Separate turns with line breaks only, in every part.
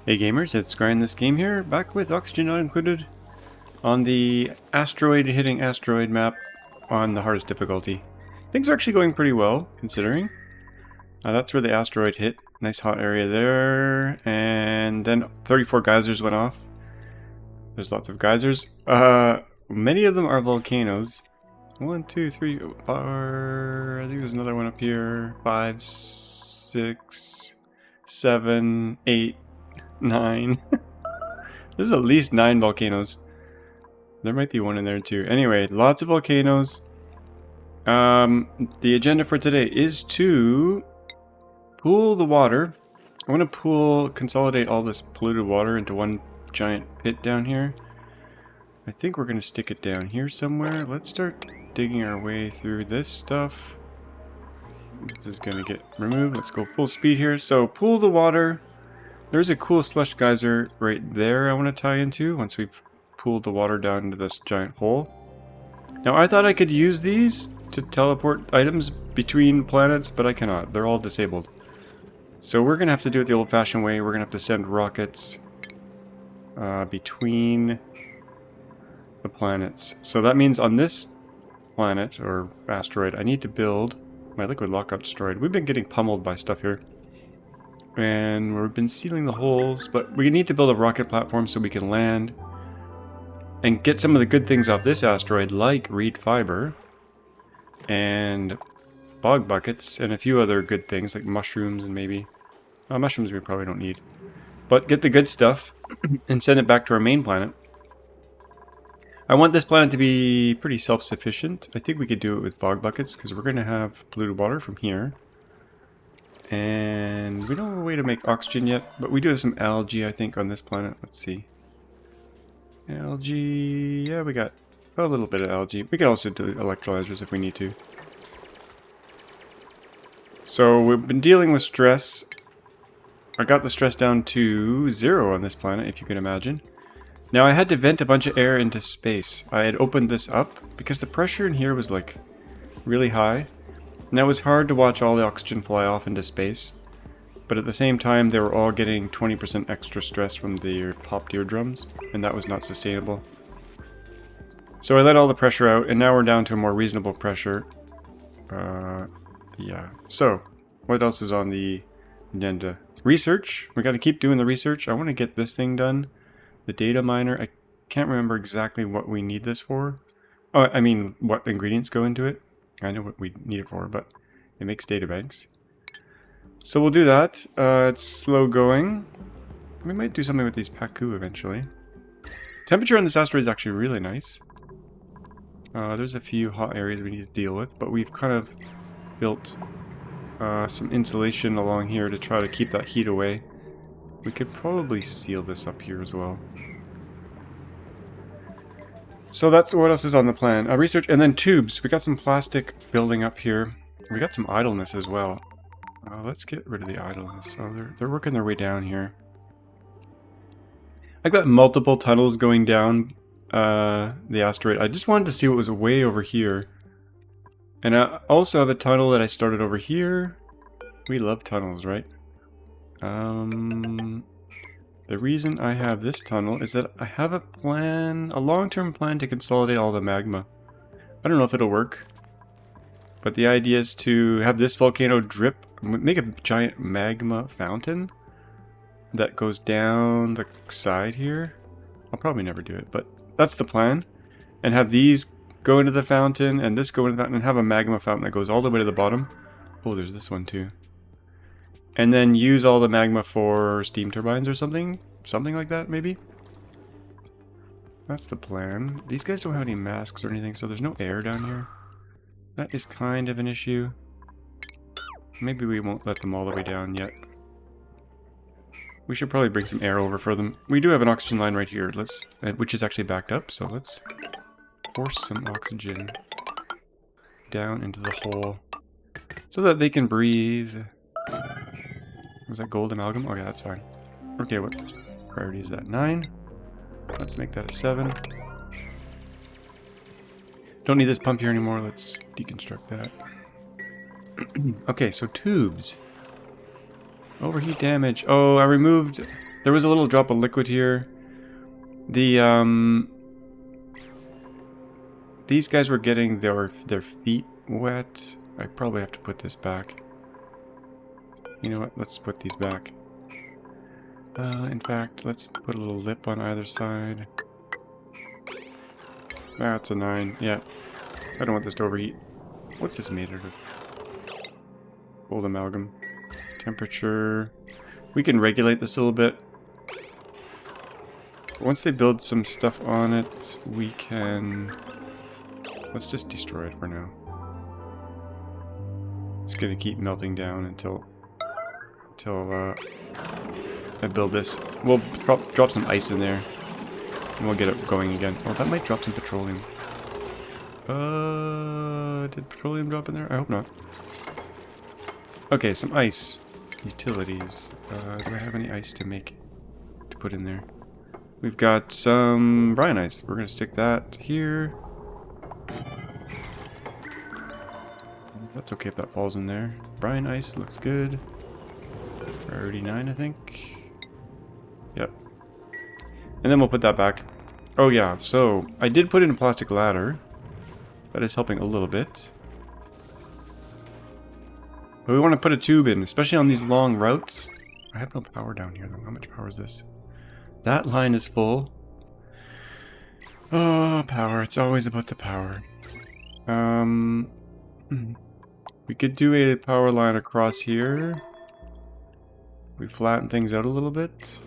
Hey gamers, it's grindthisgame here, back with oxygen not included on the asteroid hitting asteroid map on the hardest difficulty. Things are actually going pretty well, considering. That's where the asteroid hit. Nice hot area there, and then 34 geysers went off. There's lots of geysers. Many of them are volcanoes. 1, 2, 3, 4, I think there's another one up here. 5, 6, 7, 8, 9. There's at least 9 volcanoes. There might be one in there too. Anyway, lots of volcanoes. The agenda for today is to pool the water. I want to consolidate all this polluted water into one giant pit down here. I think we're going to stick it down here somewhere. Let's start digging our way through this stuff. This is going to get removed. Let's go full speed here. So pool the water. There's a cool slush geyser right there I want to tie into once we've pooled the water down into this giant hole. Now I thought I could use these to teleport items between planets, but I cannot. They're all disabled. So we're going to have to do it the old-fashioned way. We're going to have to send rockets between the planets. So that means on this planet, or asteroid, I need to build my liquid lockup destroyed. We've been getting pummeled by stuff here. And we've been sealing the holes, but we need to build a rocket platform so we can land and get some of the good things off this asteroid, like reed fiber and bog buckets and a few other good things like mushrooms and maybe... mushrooms we probably don't need. But get the good stuff and send it back to our main planet. I want this planet to be pretty self-sufficient. I think we could do it with bog buckets because we're going to have polluted water from here. And we don't have a way to make oxygen yet, but we do have some algae, I think, on this planet. Let's see. Algae... yeah, we got a little bit of algae. We can also do electrolyzers if we need to. So we've been dealing with stress. I got the stress down to 0 on this planet, if you can imagine. Now I had to vent a bunch of air into space. I had opened this up because the pressure in here was like really high. And that was hard to watch all the oxygen fly off into space. But at the same time, they were all getting 20% extra stress from their popped eardrums, and that was not sustainable. So I let all the pressure out, and now we're down to a more reasonable pressure. Yeah. So, what else is on the agenda? Research. We got to keep doing the research. I want to get this thing done. The data miner. I can't remember exactly what we need this for. Oh, I mean, what ingredients go into it. I know what we need it for, but it makes data banks. So we'll do that. It's slow going. We might do something with these Paku eventually. Temperature on this asteroid is actually really nice. There's a few hot areas we need to deal with, but we've kind of built some insulation along here to try to keep that heat away. We could probably seal this up here as well. So that's what else is on the plan. Research, and then tubes. We got some plastic building up here. We got some idleness as well. Let's get rid of the idleness. So they're working their way down here. I've got multiple tunnels going down the asteroid. I just wanted to see what was way over here. And I also have a tunnel that I started over here. We love tunnels, right? The reason I have this tunnel is that I have a plan, a long-term plan to consolidate all the magma. I don't know if it'll work, but the idea is to have this volcano drip, make a giant magma fountain that goes down the side here. I'll probably never do it, but that's the plan. And have these go into the fountain, and this go into the fountain, and have a magma fountain that goes all the way to the bottom. Oh, there's this one too. And then use all the magma for steam turbines or something. Something like that, maybe? That's the plan. These guys don't have any masks or anything, so there's no air down here. That is kind of an issue. Maybe we won't let them all the way down yet. We should probably bring some air over for them. We do have an oxygen line right here, which is actually backed up, so let's force some oxygen down into the hole so that they can breathe. Was that gold amalgam? Oh yeah, that's fine. Okay, what priority is that? 9. Let's make that a 7. Don't need this pump here anymore. Let's deconstruct that. Okay, so tubes. Overheat damage. Oh, I removed There was a little drop of liquid here. The these guys were getting their feet wet. I probably have to put this back. You know what? Let's put these back. In fact, let's put a little lip on either side. That's a 9. Yeah. I don't want this to overheat. What's this made out of? Gold amalgam. Temperature. We can regulate this a little bit. Once they build some stuff on it, we can... Let's just destroy it for now. It's gonna keep melting down until I build this. We'll drop some ice in there, and we'll get it going again. Oh, that might drop some petroleum. Did petroleum drop in there? I hope not. Okay, some ice. Utilities. Do I have any ice to put in there? We've got some brine ice. We're gonna stick that here. That's okay if that falls in there. Brine ice looks good. Priority 9, I think. Yep. And then we'll put that back. Oh yeah, so I did put in a plastic ladder. That is helping a little bit. But we want to put a tube in, especially on these long routes. I have no power down here though. How much power is this? That line is full. Oh, power. It's always about the power. We could do a power line across here. We flatten things out a little bit.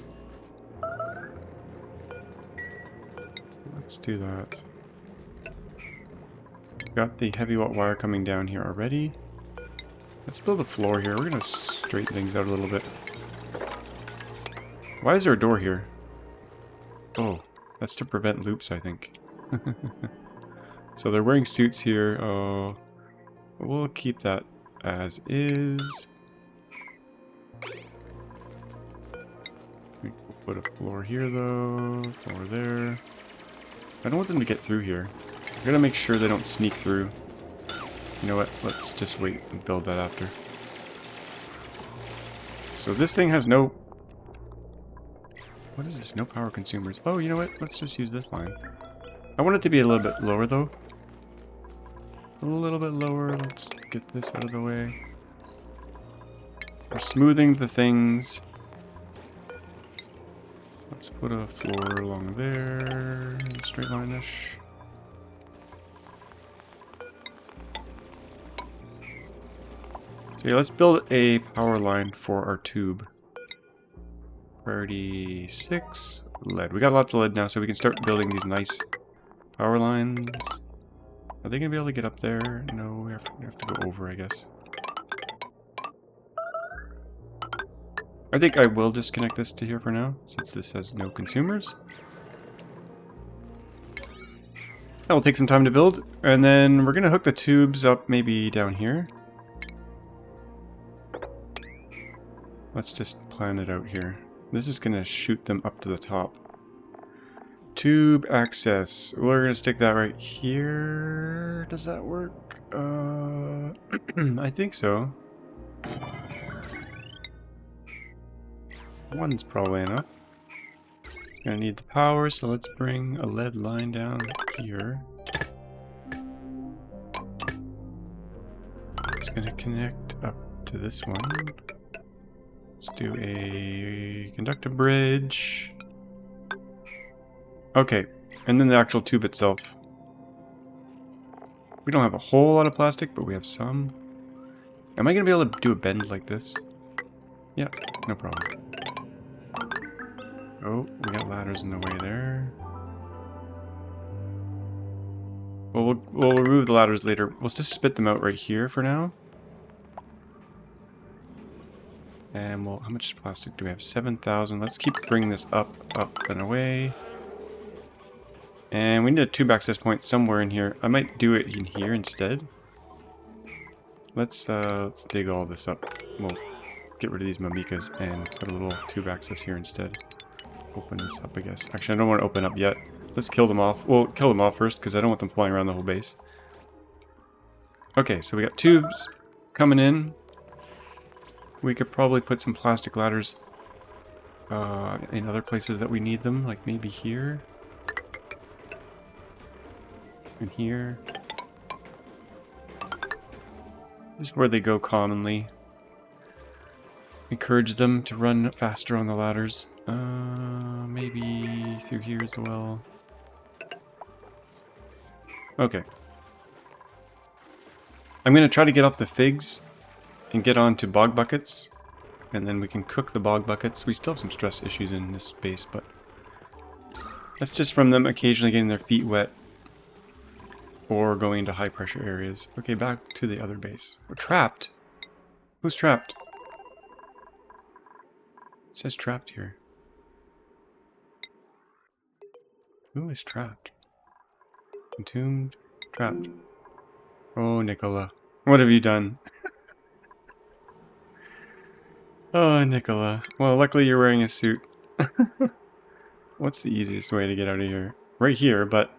Let's do that. Got the heavy wire coming down here already. Let's build a floor here. We're gonna straighten things out a little bit. Why is there a door here? Oh, that's to prevent loops, I think. So they're wearing suits here. Oh, we'll keep that as is. We put a floor here though, floor there. I don't want them to get through here. I'm gonna make sure they don't sneak through. You know what? Let's just wait and build that after. So this thing has no... What is this? No power consumers. Oh, you know what? Let's just use this line. I want it to be a little bit lower though. A little bit lower. Let's get this out of the way. We're smoothing the things. Let's put a floor along there. Straight line-ish. So yeah, let's build a power line for our tube. Priority 6. Lead. We got lots of lead now, so we can start building these nice power lines. Are they going to be able to get up there? No, we have to go over, I guess. I think I will disconnect this to here for now, since this has no consumers. That will take some time to build, and then we're going to hook the tubes up maybe down here. Let's just plan it out here. This is going to shoot them up to the top. Tube access. We're going to stick that right here. Does that work? I think so. One's probably enough. It's going to need the power, so let's bring a lead line down here. It's going to connect up to this one. Let's do a conductor bridge. Okay, and then the actual tube itself. We don't have a whole lot of plastic, but we have some. Am I going to be able to do a bend like this? Yeah, no problem. Oh, we got ladders in the way there. Well, we'll remove the ladders later. We'll just spit them out right here for now. And well, how much plastic do we have? 7,000. Let's keep bringing this up, and away. And we need a tube access point somewhere in here. I might do it in here instead. Let's dig all this up. We'll get rid of these mamikas and put a little tube access here instead. Open this up, I guess. Actually, I don't want to open up yet. Let's kill them off. We'll kill them off first, because I don't want them flying around the whole base. Okay, so we got tubes coming in. We could probably put some plastic ladders in other places that we need them, like maybe here. And here. This is where they go commonly. Encourage them to run faster on the ladders. Maybe through here as well. Okay. I'm going to try to get off the figs and get onto bog buckets. And then we can cook the bog buckets. We still have some stress issues in this base, but that's just from them occasionally getting their feet wet or going into high pressure areas. Okay, back to the other base. We're trapped. Who's trapped? It says trapped here. Who is trapped? Entombed? Trapped. Oh, Nicola. What have you done? Oh, Nicola. Well, luckily you're wearing a suit. What's the easiest way to get out of here? Right here, but...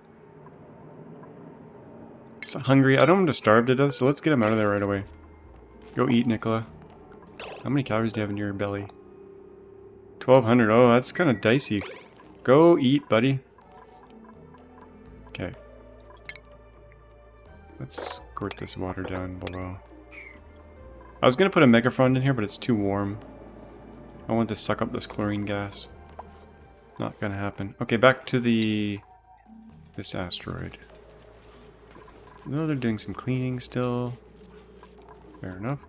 It's hungry. I don't want him to starve to death, so let's get him out of there right away. Go eat, Nicola. How many calories do you have in your belly? 1,200. Oh, that's kind of dicey. Go eat, buddy. Okay. Let's squirt this water down below. I was going to put a megaphone in here, but it's too warm. I want to suck up this chlorine gas. Not going to happen. Okay, back to this asteroid. No, they're doing some cleaning still. Fair enough.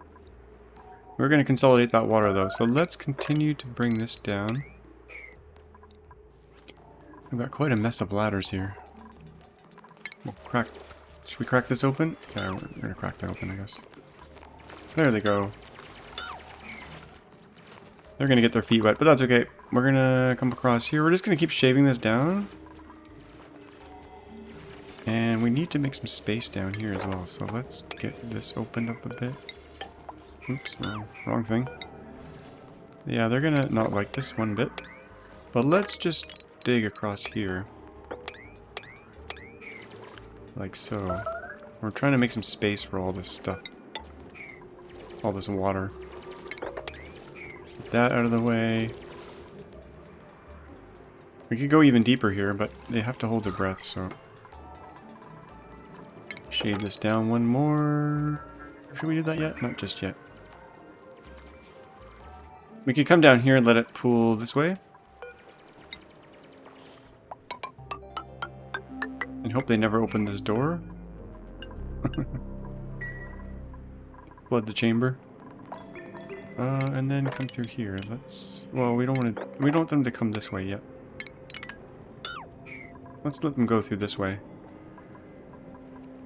We're going to consolidate that water, though, so let's continue to bring this down. We've got quite a mess of ladders here. We'll crack... Should we crack this open? Yeah, we're going to crack that open, I guess. There they go. They're going to get their feet wet, but that's okay. We're going to come across here. We're just going to keep shaving this down. And we need to make some space down here as well. So let's get this opened up a bit. Oops, wrong thing. Yeah, they're going to not like this one bit. But let's just dig across here. Like so. We're trying to make some space for all this stuff. All this water. Get that out of the way. We could go even deeper here, but they have to hold their breath, so... Shave this down one more. Should we do that yet? Not just yet. We could come down here and let it pool this way. And hope they never open this door. Flood the chamber. And then come through here. Let's... Well, we don't want them to come this way yet. Let's let them go through this way.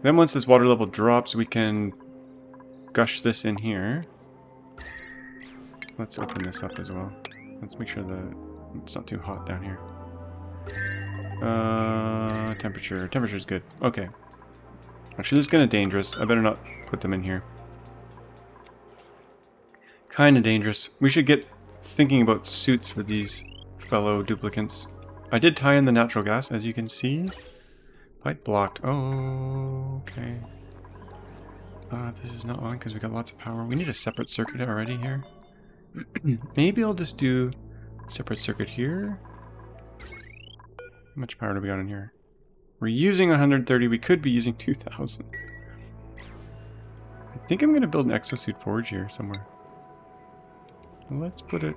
Then once this water level drops, we can gush this in here. Let's open this up as well. Let's make sure that it's not too hot down here. Temperature. Temperature's good. Okay. Actually, this is kind of dangerous. I better not put them in here. Kind of dangerous. We should get thinking about suits for these fellow duplicants. I did tie in the natural gas, as you can see. Pipe blocked. Oh, okay. This is not on because we got lots of power. We need a separate circuit already here. Maybe I'll just do separate circuit here. How much power do we got in here? We're using 130. We could be using 2,000. I think I'm going to build an Exosuit forge here somewhere. Let's put it...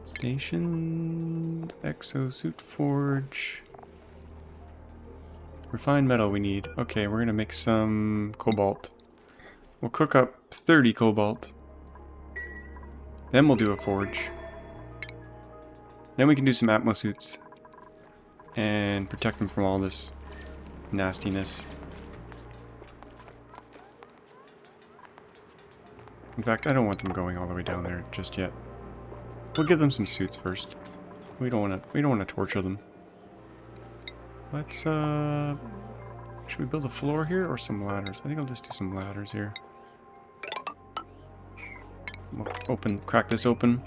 Station... Exosuit forge... Refined metal we need. Okay, we're going to make some cobalt. We'll cook up 30 cobalt. Then we'll do a forge. Then we can do some Atmosuits. And protect them from all this nastiness. In fact, I don't want them going all the way down there just yet. We'll give them some suits first. We don't want to torture them. Let's should we build a floor here or some ladders? I think I'll just do some ladders here. We'll crack this open.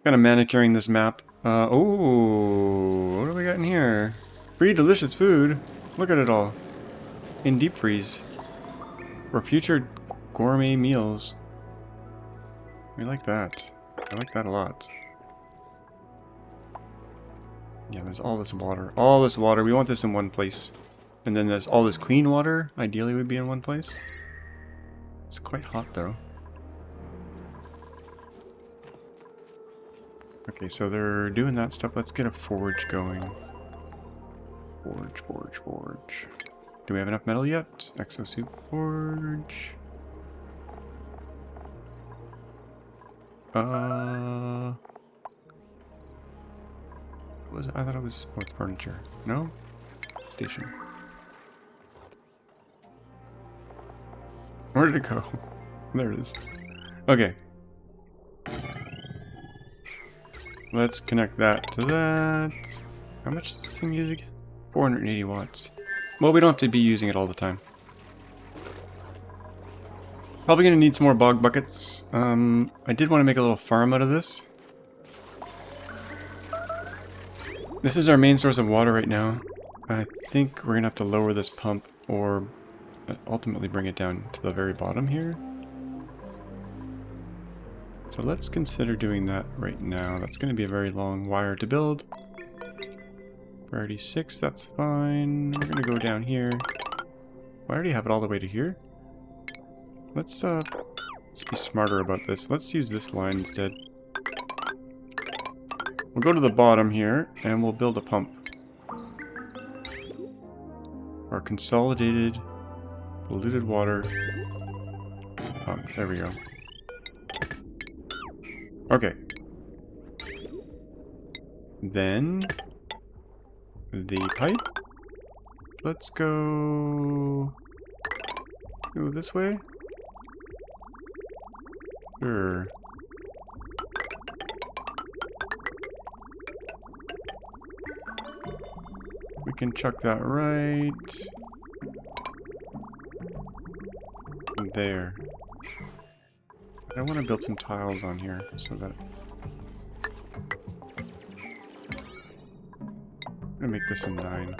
Kind of manicuring this map. Oh, what do we got in here? Free delicious food. Look at it all. In deep freeze. For future gourmet meals. We like that. I like that a lot. Yeah, there's all this water. All this water. We want this in one place. And then there's all this clean water. Ideally would be in one place. It's quite hot though. Okay, so they're doing that stuff. Let's get a forge going. Forge, forge, forge. Do we have enough metal yet? Exosuit forge. What was it? I thought it was... Oh, it's furniture. No? Station. Where did it go? There it is. Okay. Let's connect that to that. How much does this thing use again? 480 watts. Well, we don't have to be using it all the time. Probably going to need some more bog buckets. I did want to make a little farm out of this. This is our main source of water right now. I think we're going to have to lower this pump or ultimately bring it down to the very bottom here. So let's consider doing that right now. That's going to be a very long wire to build. Priority 6, that's fine. We're going to go down here. I already have it all the way to here. Let's be smarter about this. Let's use this line instead. We'll go to the bottom here, and we'll build a pump. Our consolidated, polluted water pump. There we go. Okay. Then the pipe. Let's go this way. Sure. We can chuck that right there. I want to build some tiles on here so that I'm gonna make this a 9.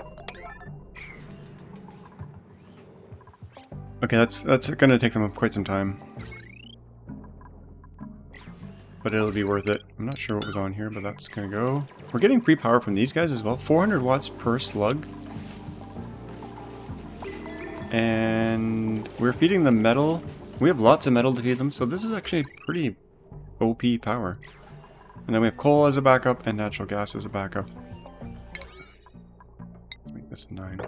Okay, that's gonna take them quite some time. But it'll be worth it. I'm not sure what was on here, but that's gonna go. We're getting free power from these guys as well. 400 watts per slug. And we're feeding them metal. We have lots of metal to feed them, so this is actually pretty OP power. And then we have coal as a backup and natural gas as a backup. Let's make this a 9.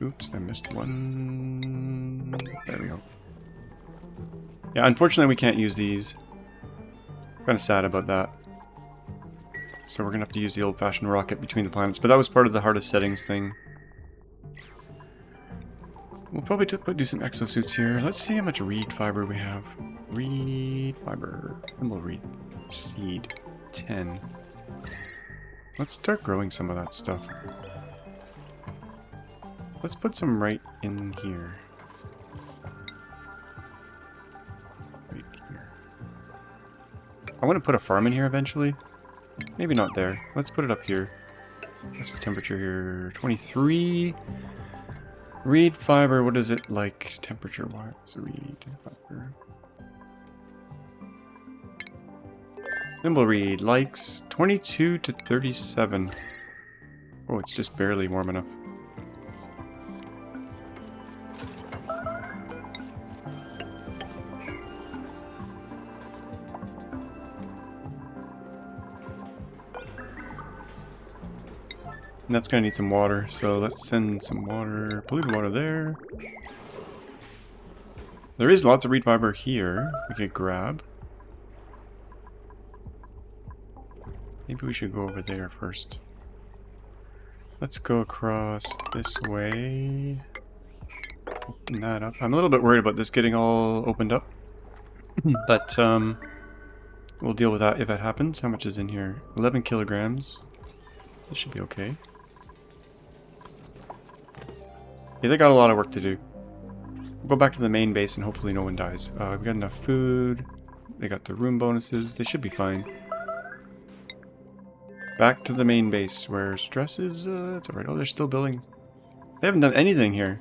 Oops, I missed one. There we go. Yeah, unfortunately we can't use these. Kind of sad about that. So we're gonna have to use the old-fashioned rocket between the planets, but that was part of the hardest settings thing. We'll probably do some exosuits here. Let's see how much reed fiber we have. Reed fiber. And we'll reed seed. 10. Let's start growing some of that stuff. Let's put some right in here. Right here. I want to put a farm in here eventually. Maybe not there. Let's put it up here. What's the temperature here? 23. Reed fiber, what is it like temperature-wise? Reed fiber. Thimble reed likes 22 to 37. Oh, it's just barely warm enough. And that's gonna need some water, so let's send some water, polluted water there. There is lots of reed fiber here we could grab. Maybe we should go over there first. Let's go across this way. Open that up. I'm a little bit worried about this getting all opened up. But we'll deal with that if that happens. How much is in here? 11 kilograms. This should be okay. Yeah, they got a lot of work to do. We'll go back to the main base and hopefully no one dies. We've got enough food. They got the room bonuses. They should be fine. Back to the main base where stress is... it's alright. Oh, they're still building. They haven't done anything here.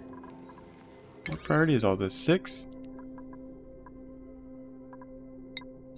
What priority is all this? 6?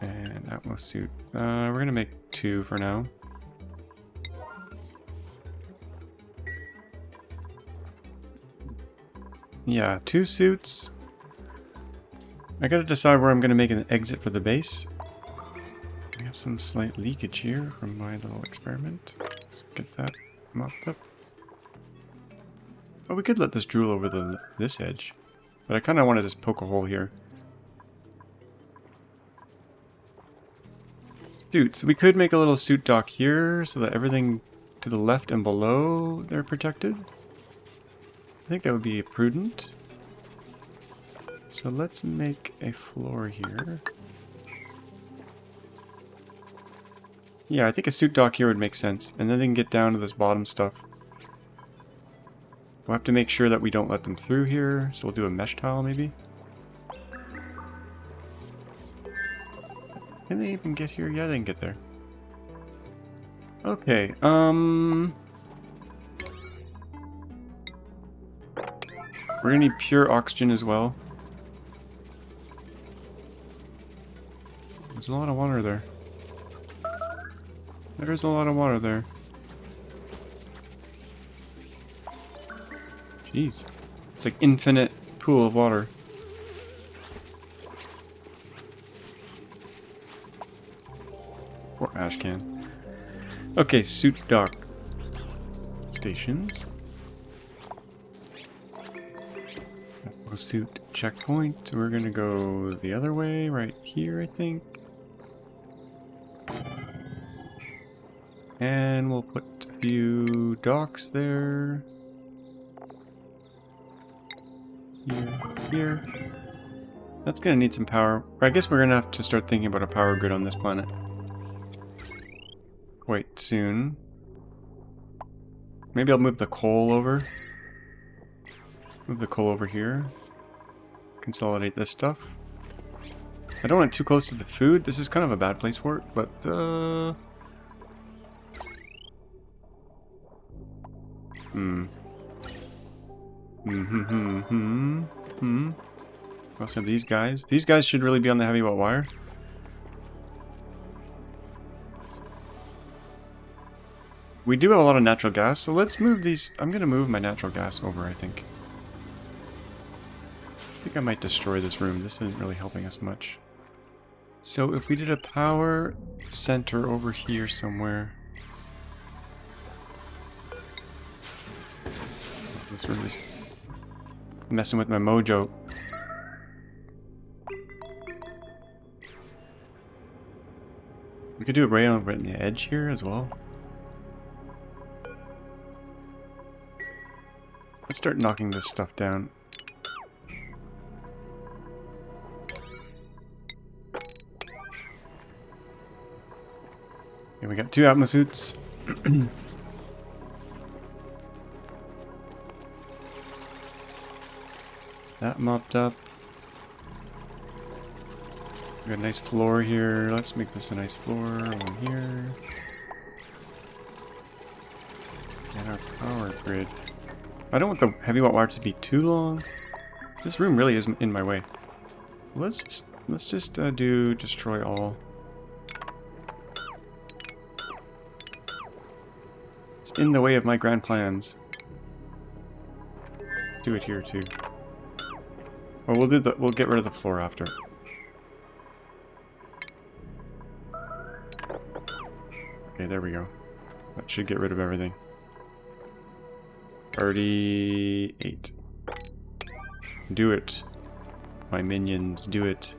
And Atmosuit. We're going to make 2 for now. Yeah, 2 suits. I gotta decide where I'm gonna make an exit for the base. I have some slight leakage here from my little experiment. Let's get that mopped up. Oh, we could let this drool over this edge. But I kind of want to just poke a hole here. Suits. We could make a little suit dock here so that everything to the left and below they're protected. I think that would be prudent. So let's make a floor here. Yeah, I think a suit dock here would make sense. And then they can get down to this bottom stuff. We'll have to make sure that we don't let them through here. So we'll do a mesh tile maybe. Can they even get here? Yeah, they can get there. Okay, we're gonna need pure oxygen as well. There's a lot of water there. There's a lot of water there. Jeez. It's like infinite pool of water. Poor ash can. Okay, suit dock. Stations. Suit checkpoint. We're gonna go the other way, right here, I think. And we'll put a few docks there. Here. That's gonna need some power. I guess we're gonna have to start thinking about a power grid on this planet quite soon. Maybe I'll move the coal over. Move the coal over here. Consolidate this stuff. I don't want it too close to the food. This is kind of a bad place for it, but We also have these guys. These guys should really be on the heavy wrought wire. We do have a lot of natural gas, so let's move these. I'm going to move my natural gas over, I think. I think I might destroy this room. This isn't really helping us much. So if we did a power center over here somewhere. This room is messing with my mojo. We could do it right over in the edge here as well. Let's start knocking this stuff down. Okay, we got 2 Atmosuits. That mopped up. We got a nice floor here. Let's make this a nice floor. One here. And our power grid. I don't want the heavy wrought wire to be too long. This room really isn't in my way. Let's just do destroy all. It's in the way of my grand plans. Let's do it here too. Or we'll get rid of the floor after. Okay, there we go. That should get rid of everything. 38. Do it. My minions, do it.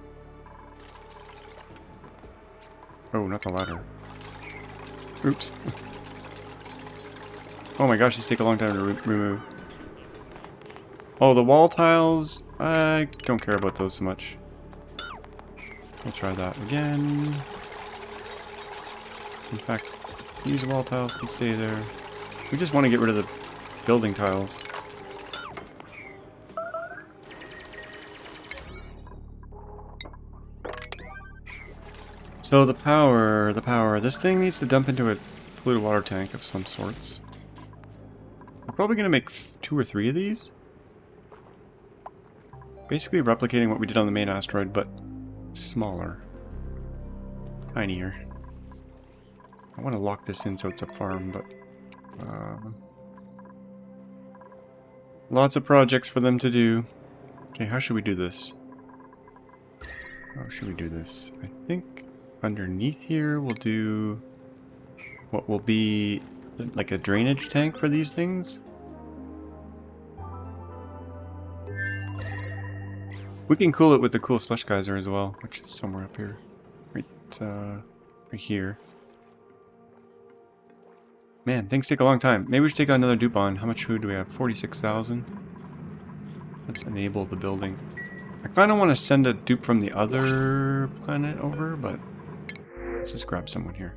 Oh, not the ladder. Oops. Oh my gosh, these take a long time to remove. Oh, the wall tiles. I don't care about those so much. We'll try that again. In fact, these wall tiles can stay there. We just want to get rid of the building tiles. So the power. This thing needs to dump into a polluted water tank of some sorts. We're probably going to make 2 or 3 of these. Basically replicating what we did on the main asteroid, but smaller. tinier. I want to lock this in so it's a farm, but lots of projects for them to do. Okay, how should we do this? How should we do this? I think underneath here we'll do what will be like a drainage tank for these things. We can cool it with the cool slush geyser as well, which is somewhere up here. Right here. Man, things take a long time. Maybe we should take another dupe on. How much food do we have? 46,000. Let's enable the building. I kind of want to send a dupe from the other planet over, but let's just grab someone here.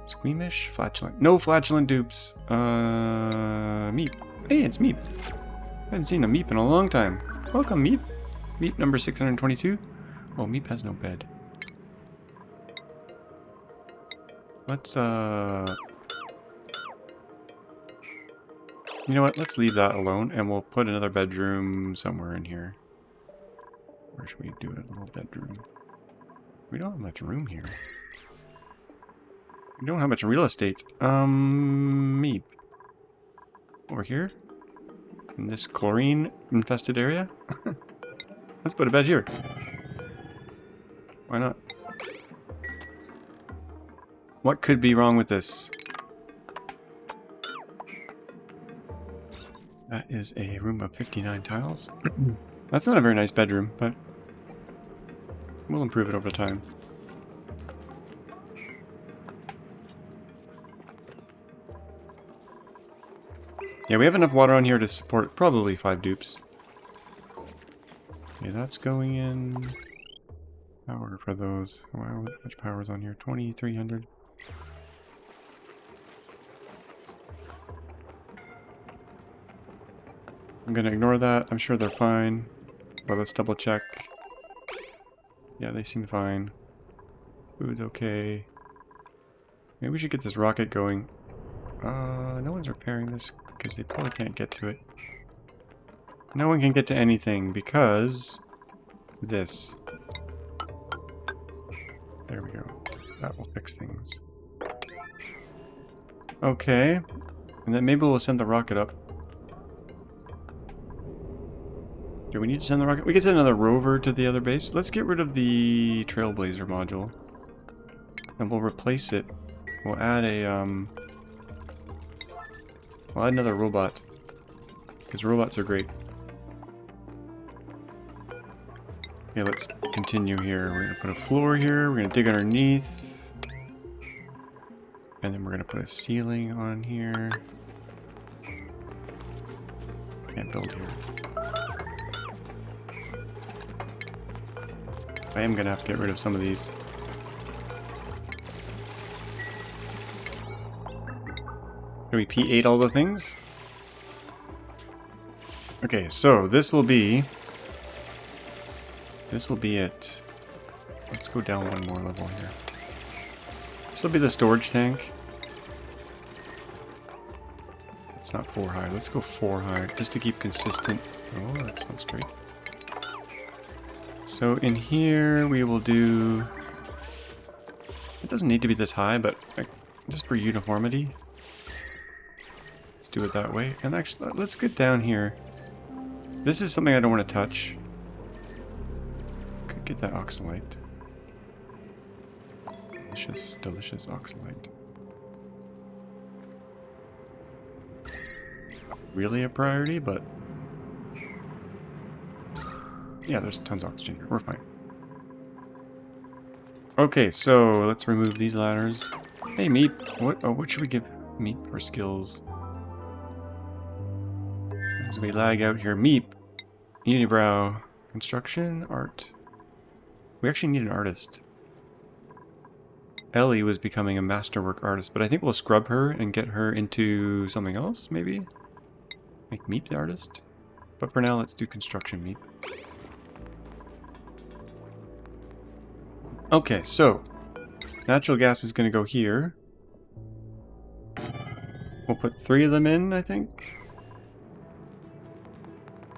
Squeamish? Flatulent. No flatulent dupes. Meep. Hey, it's Meep. I haven't seen a Meep in a long time. Welcome, Meep. Meep number 622. Oh, Meep has no bed. Let's, you know what? Let's leave that alone, and we'll put another bedroom somewhere in here. Where should we do it? A little bedroom. We don't have much room here. We don't have much real estate. Meep. Over here? In this chlorine-infested area? Let's put a bed here. Why not? What could be wrong with this? That is a room of 59 tiles. That's not a very nice bedroom, but we'll improve it over time. Yeah, we have enough water on here to support probably 5 dupes. Okay, that's going in. Power for those. Wow, how much power is on here? 2,300. I'm gonna ignore that. I'm sure they're fine. But let's double check. Yeah, they seem fine. Food's okay. Maybe we should get this rocket going. No one's repairing this because they probably can't get to it. No one can get to anything because this. There we go. That will fix things. Okay. And then maybe we'll send the rocket up. Do we need to send the rocket? We can send another rover to the other base. Let's get rid of the Trailblazer module. And we'll replace it. We'll add a, we'll add another robot. Because robots are great. Okay, let's continue here. We're going to put a floor here. We're going to dig underneath. And then we're going to put a ceiling on here. And build here. I am going to have to get rid of some of these. Do we P8 all the things? Okay, so this will be it. Let's go down one more level here. This will be the storage tank. It's not 4 high. Let's go 4 high, just to keep consistent. Oh, that's not straight. So in here we will do... It doesn't need to be this high, but like, just for uniformity. Let's do it that way. And actually, let's get down here. This is something I don't want to touch. Could get that oxalite. Delicious, delicious oxalite. Really a priority, but... Yeah, there's tons of oxygen here. We're fine. Okay, so let's remove these ladders. Hey, Meep. What should we give Meep for skills? As we lag out here, Meep. Unibrow. Construction. Art. We actually need an artist. Ellie was becoming a masterwork artist, but I think we'll scrub her and get her into something else, maybe? Make Meep the artist? But for now, let's do construction Meep. Okay, so natural gas is going to go here. We'll put 3 of them in, I think.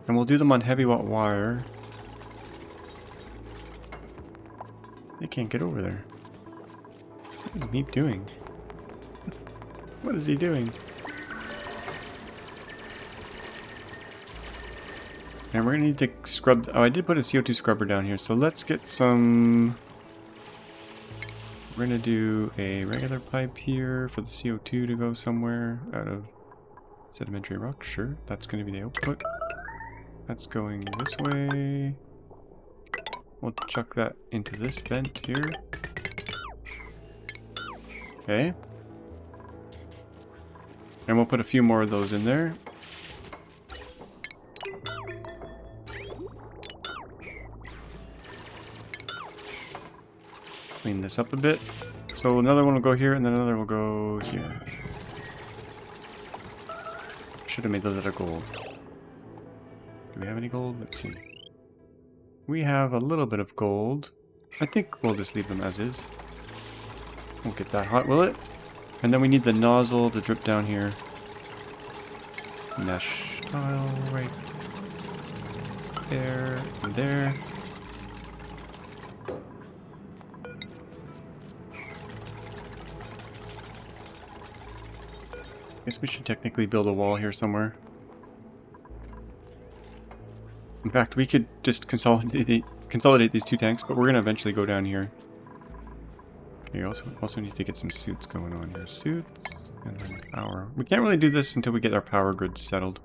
And we'll do them on heavy watt wire. They can't get over there. What is Meep doing? What is he doing? And we're gonna need to scrub. Oh, I did put a CO2 scrubber down here, so let's get some. We're gonna do a regular pipe here for the CO2 to go somewhere out of sedimentary rock. Sure, that's gonna be the output. That's going this way. We'll chuck that into this vent here. Okay. And we'll put a few more of those in there. Clean this up a bit. So another one will go here, and then another will go here. Should have made those out of gold. Do we have any gold? Let's see. We have a little bit of gold. I think we'll just leave them as is. Won't get that hot, will it? And then we need the nozzle to drip down here. Mesh tile right there and there. Guess we should technically build a wall here somewhere. In fact, we could just consolidate these two tanks, but we're going to eventually go down here. Okay, also need to get some suits going on here. Suits, and then power. We can't really do this until we get our power grid settled.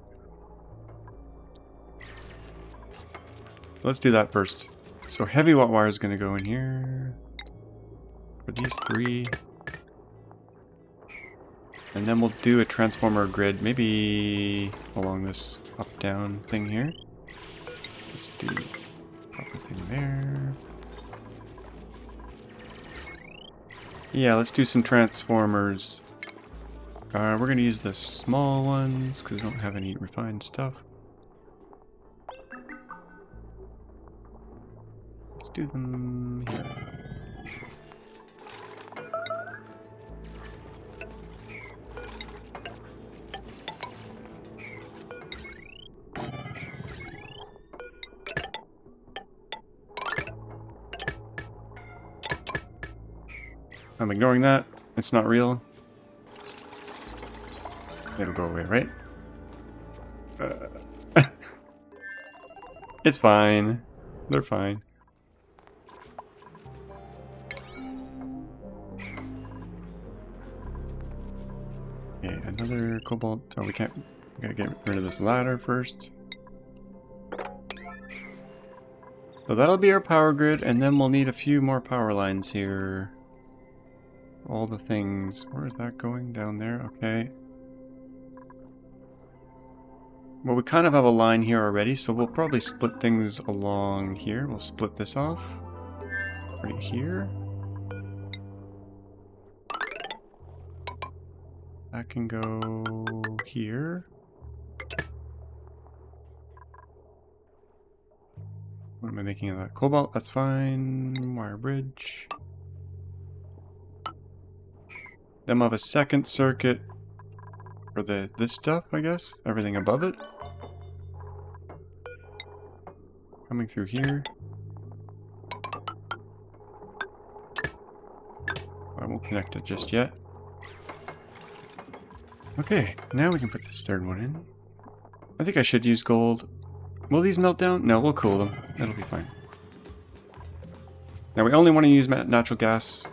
Let's do that first. So heavy watt wire is going to go in here for these three. And then we'll do a transformer grid, maybe along this up-down thing here. Let's do proper thing there. Yeah, let's do some transformers. We're going to use the small ones because we don't have any refined stuff. Let's do them here. I'm ignoring that. It's not real. It'll go away, right? It's fine. They're fine. Okay, another cobalt. Oh, we can't. We gotta get rid of this ladder first. So that'll be our power grid, and then we'll need a few more power lines here. All the things. Where is that going? Down there? Okay. Well, we kind of have a line here already, so we'll probably split things along here. We'll split this off. Right here. That can go here. What am I making of that? Cobalt, that's fine. Wire bridge. Then we'll have a second circuit for this stuff, I guess. Everything above it. Coming through here. I won't connect it just yet. Okay, now we can put this third one in. I think I should use gold. Will these melt down? No, we'll cool them. That'll be fine. Now we only want to use natural gas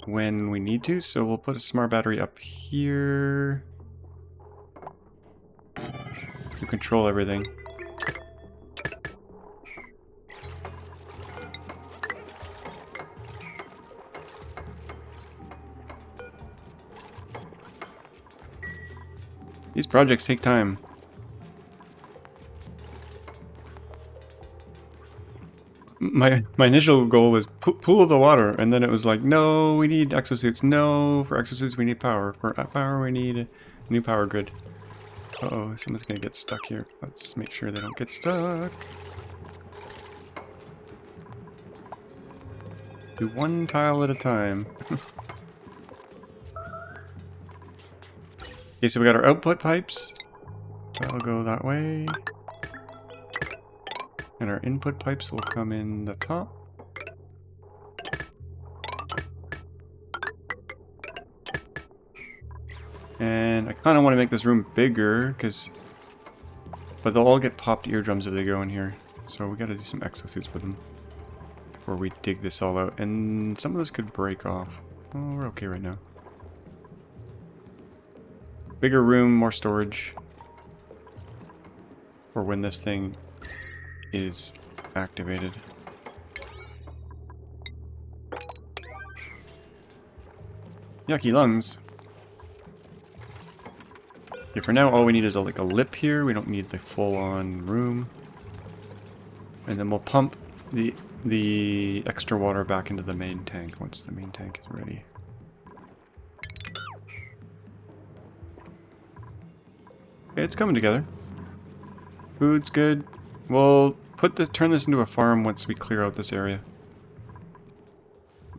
when we need to, so we'll put a smart battery up here to control everything. These projects take time. My initial goal was pool the water, and then it was like, no, we need exosuits. No, for exosuits we need power. For power we need a new power grid. Uh-oh, someone's gonna get stuck here. Let's make sure they don't get stuck. Do one tile at a time. Okay, so we got our output pipes. That'll go that way. And our input pipes will come in the top. And I kind of want to make this room bigger, but they'll all get popped eardrums if they go in here. So we got to do some exosuits for them before we dig this all out. And some of this could break off. Oh, we're okay right now. Bigger room, more storage. For when this thing is activated. Yucky lungs. Okay, for now all we need is like a lip here. We don't need the full-on room. And then we'll pump the extra water back into the main tank once the main tank is ready. Okay, it's coming together. Food's good. We'll turn this into a farm once we clear out this area.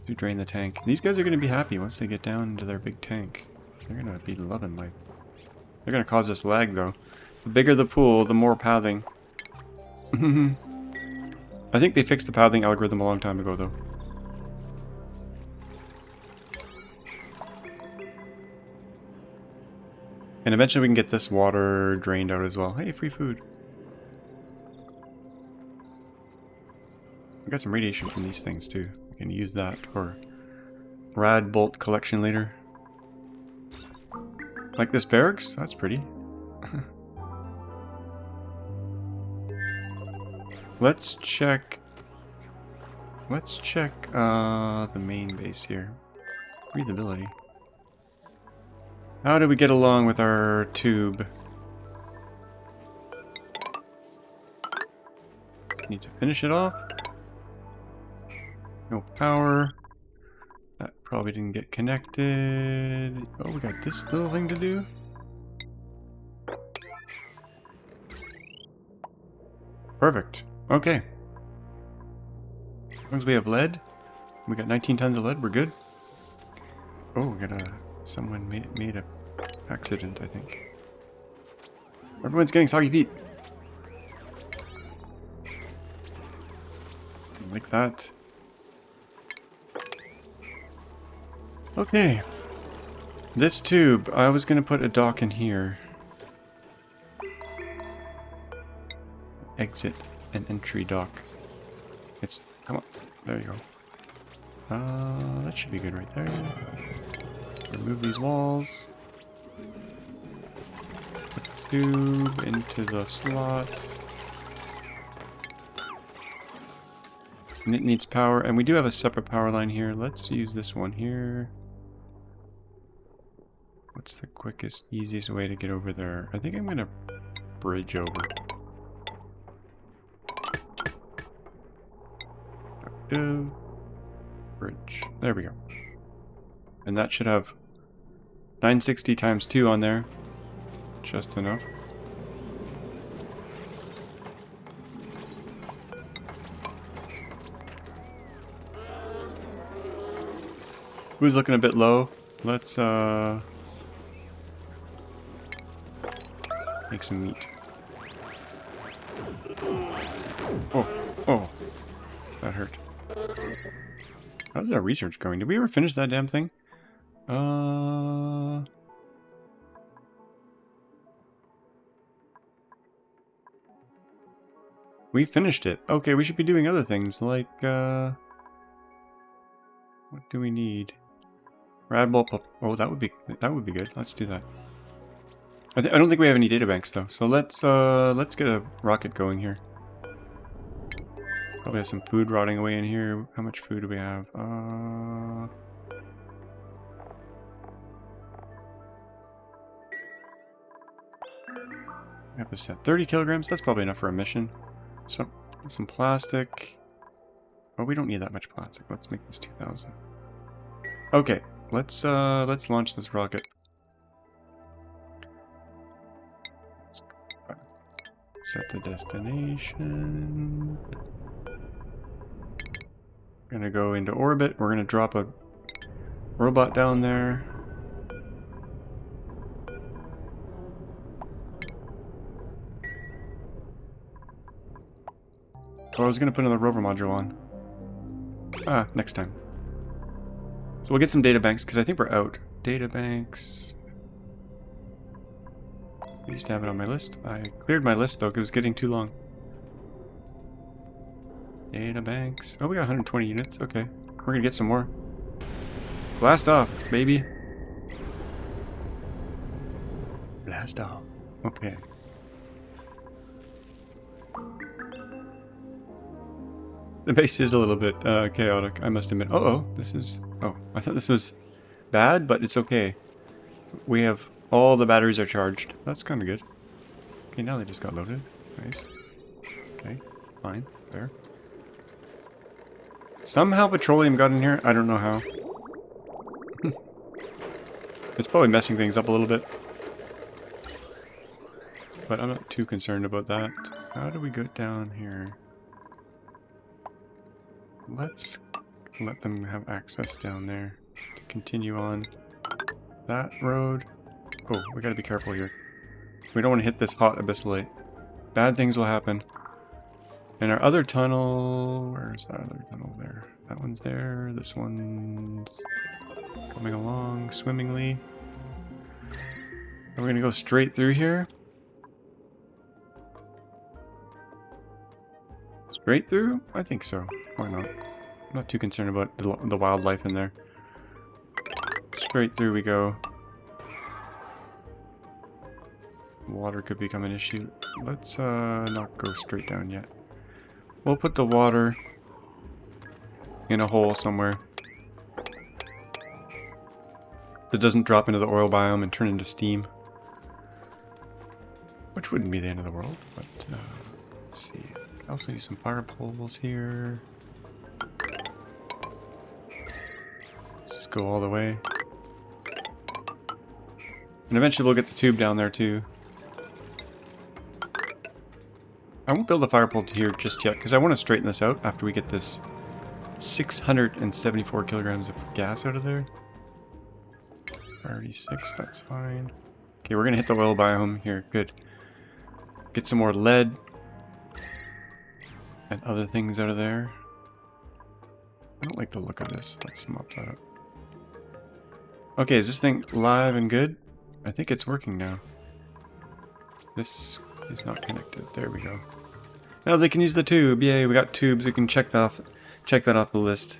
To drain the tank. These guys are going to be happy once they get down into their big tank. They're going to be loving life. They're going to cause us lag though. The bigger the pool, the more pathing. I think they fixed the pathing algorithm a long time ago though. And eventually we can get this water drained out as well. Hey, free food. I got some radiation from these things too. We can use that for rad bolt collection later. Like this barracks? That's pretty. Let's check the main base here. Breathability. How do we get along with our tube? Need to finish it off. No power. That probably didn't get connected. Oh, we got this little thing to do. Perfect. Okay. As long as we have lead, we got 19 tons of lead, we're good. Oh, we got someone made a accident, I think. Everyone's getting soggy feet. Like that. Okay. This tube, I was gonna put a dock in here. Exit and entry dock. Come on. There you go. That should be good right there. Remove these walls. Put the tube into the slot. And it needs power, and we do have a separate power line here. Let's use this one here. What's the quickest, easiest way to get over there? I think I'm gonna bridge over. Bridge. There we go. And that should have 960 times 2 on there. Just enough. Who's looking a bit low? Let's make some meat. Oh, that hurt. How's our research going? Did we ever finish that damn thing? We finished it. Okay, we should be doing other things like what do we need? Radbolt. Oh, that would be good. Let's do that. I don't think we have any databanks though, so let's get a rocket going here. Probably have some food rotting away in here. How much food do we have? We have this at 30 kilograms. That's probably enough for a mission. So some plastic. Oh, we don't need that much plastic. Let's make this 2,000. Okay, let's launch this rocket. Let's set the destination. Gonna go into orbit. We're gonna drop a robot down there. Oh, I was gonna put another rover module on. Next time. So we'll get some data banks because I think we're out. Data banks. I used to have it on my list. I cleared my list though, 'cause it was getting too long. Data banks. Oh, we got 120 units. Okay. We're gonna get some more. Blast off, baby. Blast off. Okay. The base is a little bit chaotic, I must admit. Uh-oh, this is... Oh, I thought this was bad, but it's okay. We have... All the batteries are charged. That's kind of good. Okay, now they just got loaded. Nice. Okay, fine. There. Somehow petroleum got in here. I don't know how. It's probably messing things up a little bit. But I'm not too concerned about that. How do we go down here? Let's let them have access down there to continue on that road. Oh, we gotta be careful here. We don't want to hit this hot abyssal. Bad things will happen. And our other tunnel... Where's that other tunnel there? That one's there. This one's coming along swimmingly. Are we gonna go straight through here? Straight through? I think so. Why not? I'm not too concerned about the wildlife in there. Straight through we go. Water could become an issue. Let's not go straight down yet. We'll put the water in a hole somewhere. That doesn't drop into the oil biome and turn into steam. Which wouldn't be the end of the world, but let's see. I also use some fire poles here. Let's just go all the way. And eventually we'll get the tube down there too. I won't build a fire pole here just yet, because I want to straighten this out after we get this 674 kilograms of gas out of there. Priority 6, that's fine. Okay, we're going to hit the oil biome here. Good. Get some more lead and other things out of there. I don't like the look of this. Let's mop that up. Okay, is this thing live and good? I think it's working now. This is not connected. There we go. Now they can use the tube. Yay, we got tubes. We can check that off the list.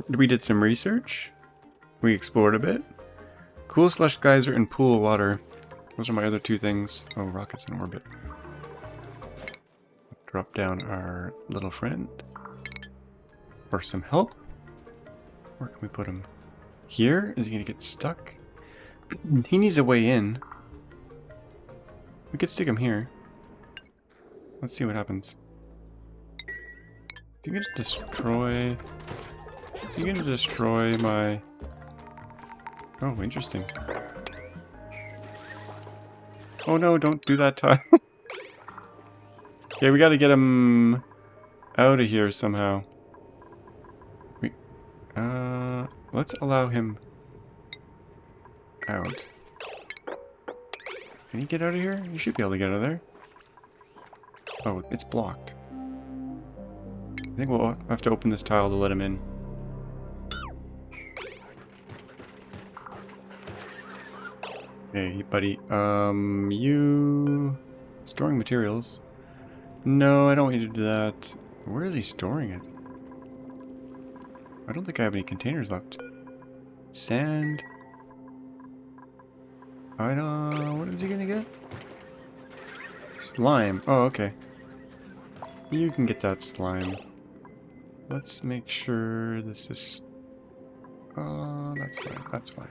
We did some research. We explored a bit. Cool slush geyser and pool of water. Those are my other two things. Oh, rockets in orbit. Drop down our little friend. For some help. Where can we put him? Here? Is he gonna get stuck? He needs a way in. We could stick him here. Let's see what happens. If you're gonna destroy... If you're gonna destroy my... Oh, interesting. Oh no, don't do that tile. Okay, we gotta get him out of here somehow. Let's allow him out. Can he get out of here? You should be able to get out of there. Oh, it's blocked. I think we'll have to open this tile to let him in. Hey, buddy. You... Storing materials. No, I don't want you to do that. Where is he storing it? I don't think I have any containers left. Sand. I don't... What is he gonna get? Slime. Oh, okay. You can get that slime. Let's make sure this is... that's fine. That's fine.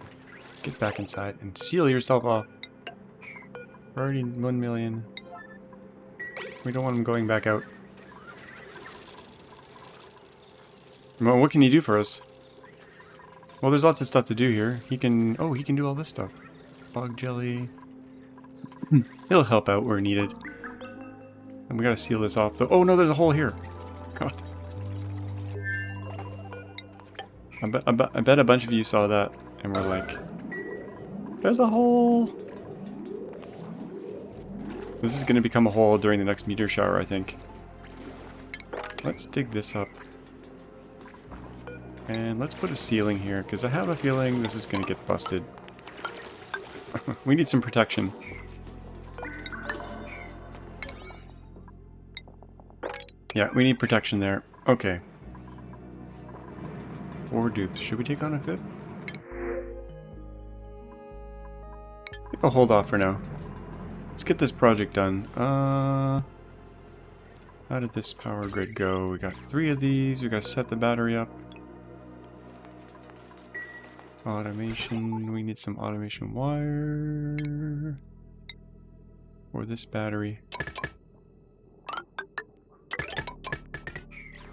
Get back inside and seal yourself off. We're already 1 million. We don't want him going back out. Well, what can he do for us? Well, there's lots of stuff to do here. He can... Oh, he can do all this stuff. Bog jelly. He'll help out where needed. And we gotta seal this off, though. Oh, no, there's a hole here. God. I bet a bunch of you saw that and were like... There's a hole! This is gonna become a hole during the next meteor shower, I think. Let's dig this up. And let's put a ceiling here, because I have a feeling this is gonna get busted. We need some protection. Yeah, we need protection there. Okay. 4 dupes. Should we take on a 5th? I think I'll hold off for now. Let's get this project done. How did this power grid go? We got 3 of these. We gotta set the battery up. Automation. We need some automation wire for this battery.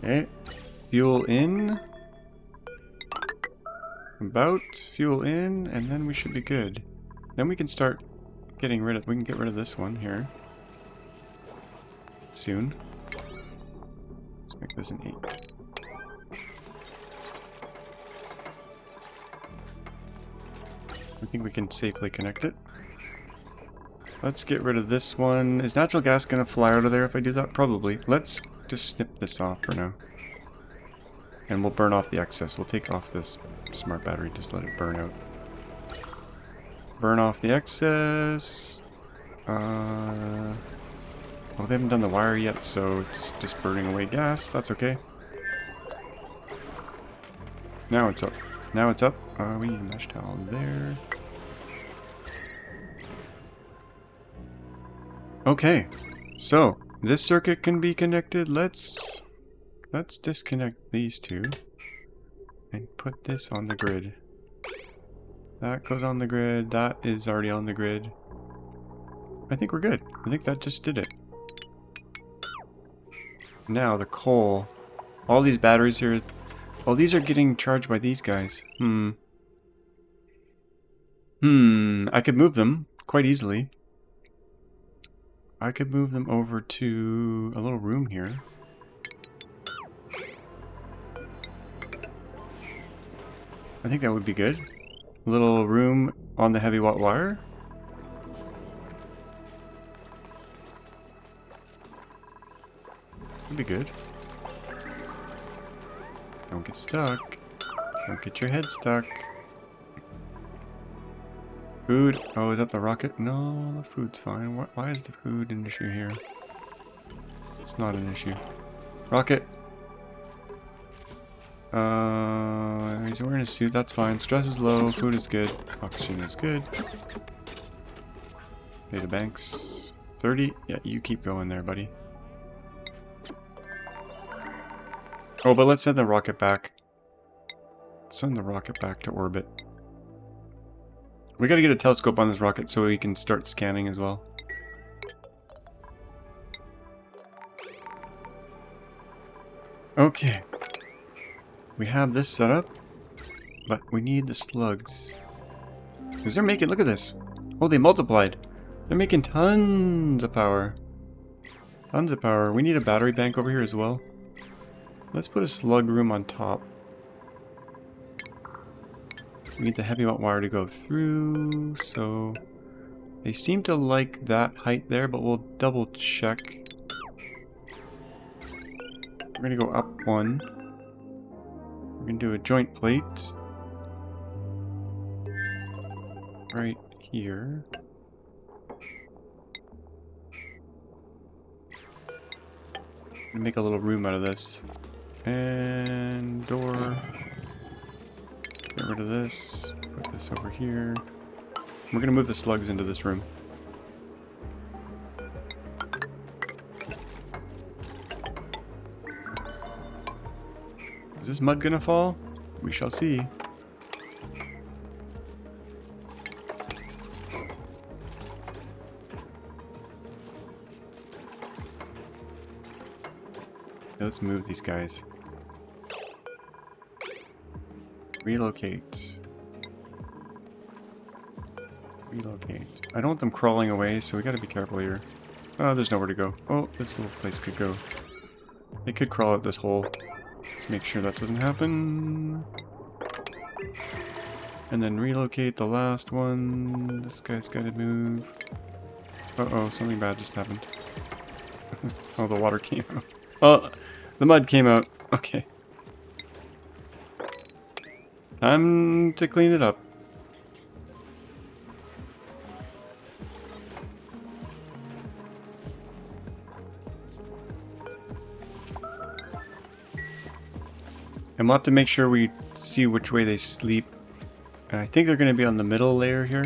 Okay. Fuel in. About. Fuel in. And then we should be good. Then we can start getting rid of... We can get rid of this one here. Soon. Let's make this an 8. I think we can safely connect it. Let's get rid of this one. Is natural gas going to fly out of there if I do that? Probably. Let's just snip this off for now. And we'll burn off the excess. We'll take off this smart battery. Just let it burn out. Burn off the excess. Well, they haven't done the wire yet, so it's just burning away gas. That's okay. Now it's up. Now it's up. We need a mesh towel there. Okay, so this circuit can be connected. Let's disconnect these two and put this on the grid. That goes on the grid. That is already on the grid. I think we're good. I think that just did it. Now the coal. All these batteries here. Oh, these are getting charged by these guys. I could move them quite easily. I could move them over to a little room here. I think that would be good. A little room on the heavy watt wire. Would be good. Don't get stuck. Don't get your head stuck. Food. Oh, is that the rocket? No, the food's fine. Why is the food an issue here? It's not an issue. Rocket. He's wearing a suit. That's fine. Stress is low. Food is good. Oxygen is good. Data banks. 30. Yeah, you keep going there, buddy. Oh, but let's send the rocket back. Send the rocket back to orbit. We gotta get a telescope on this rocket so we can start scanning as well. Okay. We have this set up, but we need the slugs. Because they're making, look at this. Oh, they multiplied. They're making tons of power. Tons of power. We need a battery bank over here as well. Let's put a slug room on top. We need the heavy watt wire to go through, so they seem to like that height there, but we'll double check. We're gonna go up 1. We're gonna do a joint plate right here. Make a little room out of this. And door. Get rid of this. Put this over here. We're gonna move the slugs into this room. Is this mud gonna fall? We shall see. Let's move these guys. Relocate. Relocate. I don't want them crawling away, so we gotta be careful here. Oh, there's nowhere to go. Oh, this little place could go. They could crawl out this hole. Let's make sure that doesn't happen. And then relocate the last one. This guy's gotta move. Uh-oh, something bad just happened. Oh, the water came out. Oh, the mud came out. Okay. Time to clean it up. And we'll have to make sure we see which way they sleep. And I think they're going to be on the middle layer here.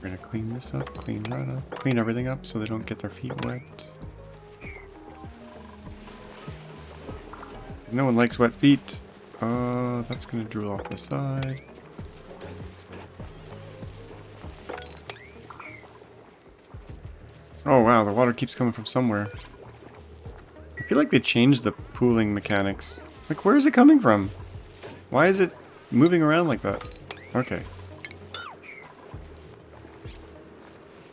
We're going to clean this up, clean that up, clean everything up so they don't get their feet wet. No one likes wet feet. That's going to drool off the side. Oh wow, the water keeps coming from somewhere. I feel like they changed the pooling mechanics. Like, where is it coming from? Why is it moving around like that? Okay.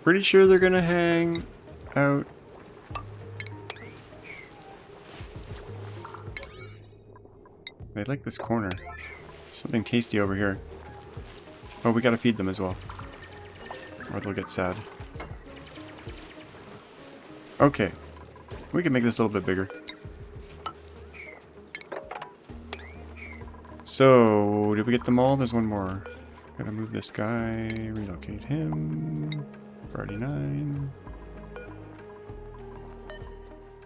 Pretty sure they're gonna hang out. I like this corner. Something tasty over here. Oh, we gotta feed them as well. Or they'll get sad. Okay. We can make this a little bit bigger. So, did we get them all? There's one more. Gotta move this guy, relocate him. Priority 9.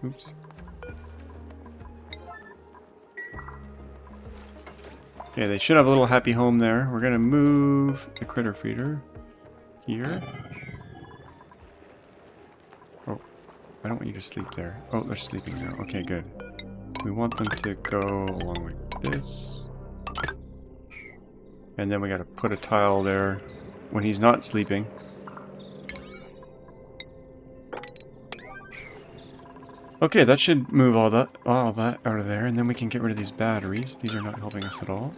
Oops. Okay, they should have a little happy home there. We're gonna move the critter feeder here. Oh, I don't want you to sleep there. Oh, they're sleeping now. Okay, good. We want them to go along like this. And then we gotta put a tile there when he's not sleeping. Okay, that should move all that out of there, and then we can get rid of these batteries. These are not helping us at all.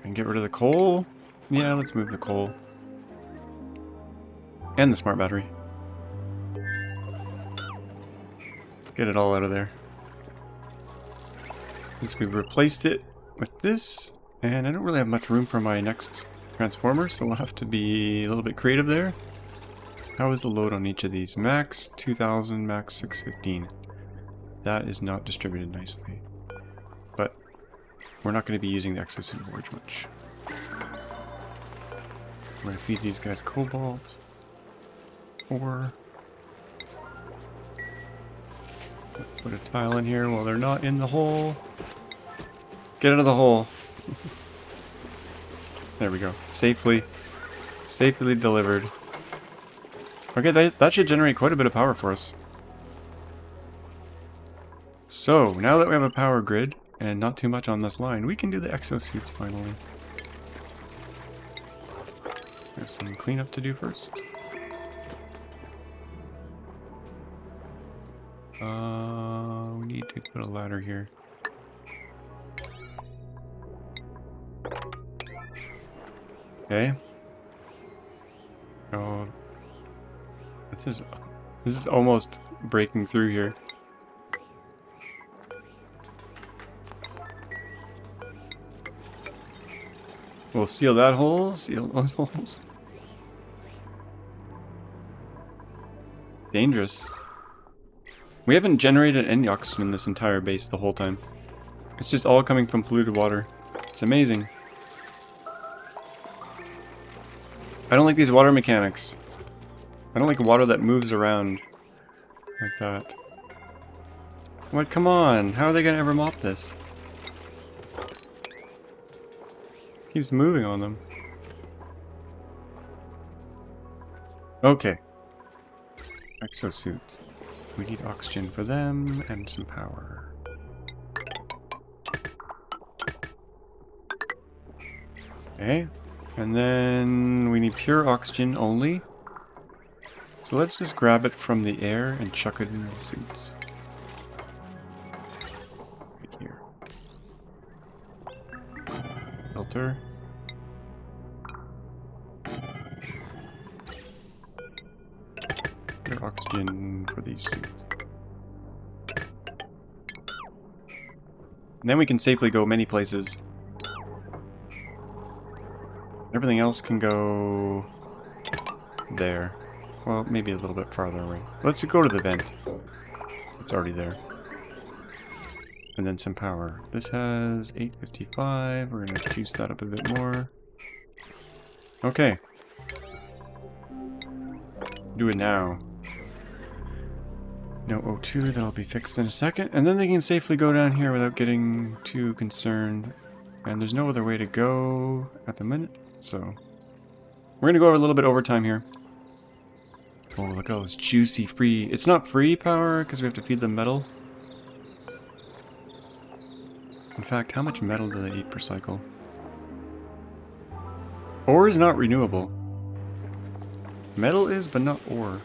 And get rid of the coal. Yeah, let's move the coal. And the smart battery. Get it all out of there. Since we've replaced it with this, and I don't really have much room for my next transformer, so we'll have to be a little bit creative there. How is the load on each of these? Max 2000, max 615. That is not distributed nicely. But we're not going to be using the Exosuit forge much. We're going to feed these guys cobalt. Or put a tile in here while they're not in the hole. Get out of the hole. There we go. Safely delivered. Okay, that should generate quite a bit of power for us. So, now that we have a power grid, and not too much on this line, we can do the exosuits finally. There's some cleanup to do first. We need to put a ladder here. Okay. Oh. This is almost breaking through here. We'll seal that hole, seal those holes. Dangerous. We haven't generated any oxygen in this entire base the whole time. It's just all coming from polluted water. It's amazing. I don't like these water mechanics. I don't like water that moves around like that. What? Come on! How are they gonna ever mop this? Keeps moving on them. Okay. Exosuits. We need oxygen for them and some power. Okay. And then we need pure oxygen only. So let's just grab it from the air and chuck it into the suits. Right here. Filter. Pure oxygen for these suits. And then we can safely go many places. Everything else can go there. Well, maybe a little bit farther away. Let's go to the vent. It's already there. And then some power. This has 855. We're going to juice that up a bit more. Okay. Do it now. No O2, that'll be fixed in a second. And then they can safely go down here without getting too concerned. And there's no other way to go at the minute, so... We're gonna go over a little bit overtime here. Oh, look at all this juicy free... It's not free power, because we have to feed them metal. In fact, how much metal do they eat per cycle? Ore is not renewable. Metal is, but not ore.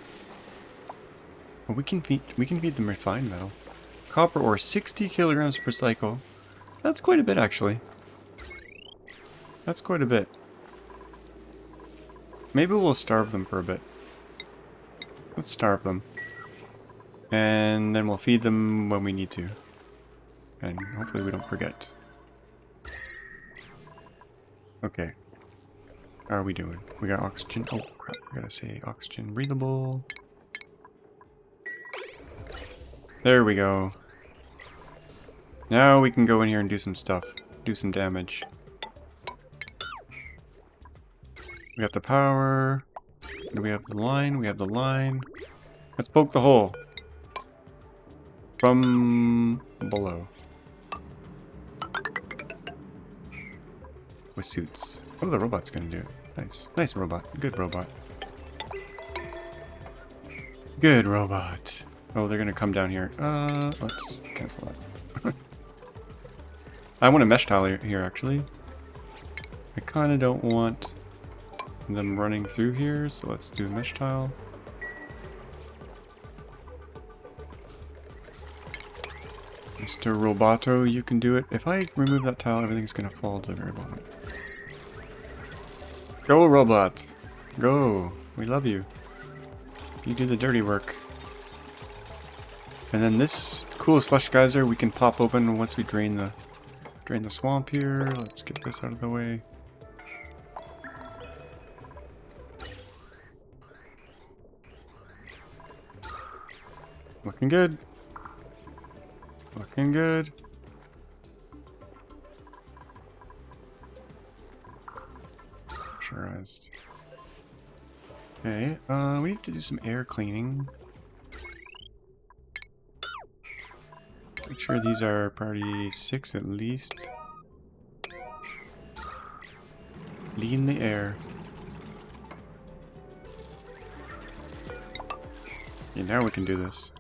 Well, we can feed them refined metal. Copper ore, 60 kilograms per cycle. That's quite a bit, actually. That's quite a bit. Maybe we'll starve them for a bit. Let's starve them. And then we'll feed them when we need to. And hopefully we don't forget. Okay. How are we doing? We got oxygen. Oh crap, we gotta say oxygen breathable. There we go. Now we can go in here and do some stuff. Do some damage. We got the power. We have the line. We have the line. Let's poke the hole. From below. With suits. Oh, the robot's gonna do it. Nice. Nice robot. Good robot. Good robot. Oh, they're gonna come down here. Let's cancel that. I want a mesh tile here, actually. I kinda don't want them running through here, so let's do a mesh tile. Mr. Roboto, you can do it. If I remove that tile, everything's gonna fall to the very bottom. Go, robot! Go! We love you. You do the dirty work. And then this cool slush geyser we can pop open once we drain the swamp here. Let's get this out of the way. Looking good. Looking good. Pressurized. Okay, we need to do some air cleaning. Make sure these are priority 6 at least. Clean the air. Okay, now we can do this.